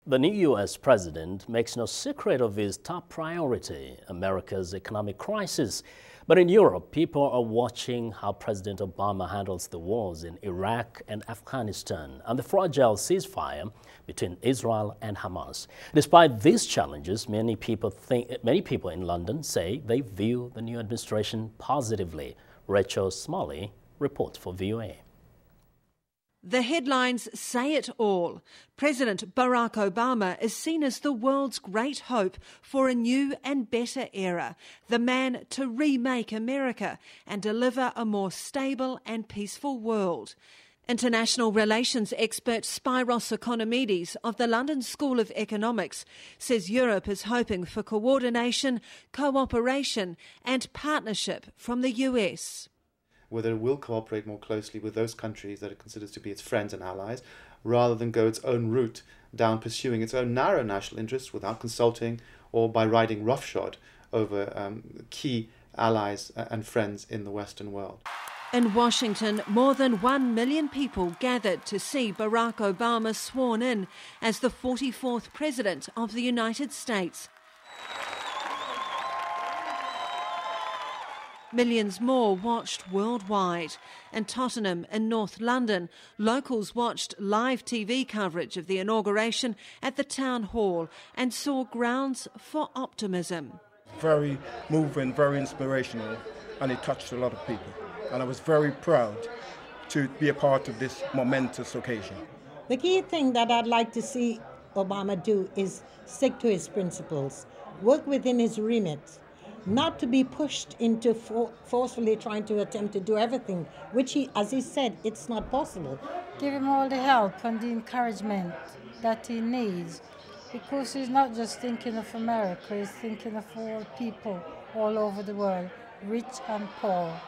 The new U.S. president makes no secret of his top priority, America's economic crisis. But in Europe, people are watching how President Obama handles the wars in Iraq and Afghanistan and the fragile ceasefire between Israel and Hamas. Despite these challenges, many people in London say they view the new administration positively. Rachel Smalley reports for VOA. The headlines say it all. President Barack Obama is seen as the world's great hope for a new and better era, the man to remake America and deliver a more stable and peaceful world. International relations expert Spyros Economides of the London School of Economics says Europe is hoping for coordination, cooperation and partnership from the US. Whether it will cooperate more closely with those countries that it considers to be its friends and allies, rather than go its own route down pursuing its own narrow national interests without consulting or by riding roughshod over key allies and friends in the Western world. In Washington, more than 1 million people gathered to see Barack Obama sworn in as the 44th President of the United States. Millions more watched worldwide. In Tottenham in North London, locals watched live TV coverage of the inauguration at the town hall and saw grounds for optimism. Very moving, very inspirational, and it touched a lot of people. And I was very proud to be a part of this momentous occasion. The key thing that I'd like to see Obama do is stick to his principles, work within his remit, not to be pushed into forcefully trying to attempt to do everything, which he, as he said, it's not possible. Give him all the help and the encouragement that he needs, because he's not just thinking of America, he's thinking of all people all over the world, rich and poor.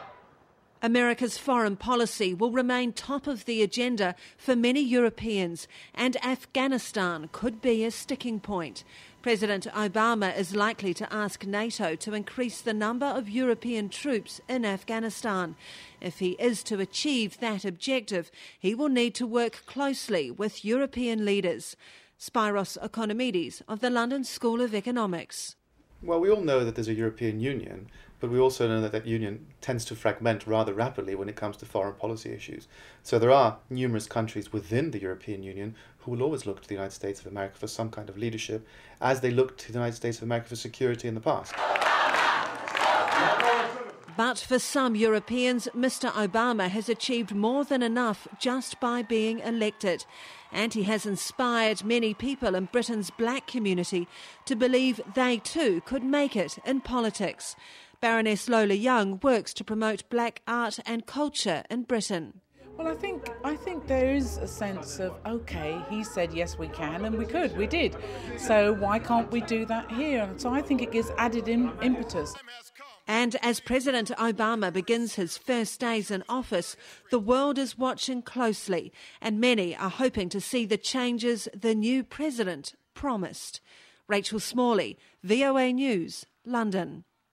America's foreign policy will remain top of the agenda for many Europeans, and Afghanistan could be a sticking point. President Obama is likely to ask NATO to increase the number of European troops in Afghanistan. If he is to achieve that objective, he will need to work closely with European leaders. Spyros Economides of the London School of Economics. Well, we all know that there's a European Union, but we also know that that union tends to fragment rather rapidly when it comes to foreign policy issues. So there are numerous countries within the European Union who will always look to the United States of America for some kind of leadership, as they looked to the United States of America for security in the past. But for some Europeans, Mr. Obama has achieved more than enough just by being elected. And he has inspired many people in Britain's black community to believe they too could make it in politics. Baroness Lola Young works to promote black art and culture in Britain. Well, I think there is a sense of, OK, he said yes we can, and we did. So why can't we do that here? And so I think it gives added impetus. And as President Obama begins his first days in office, the world is watching closely, and many are hoping to see the changes the new president promised. Rachel Smalley, VOA News, London.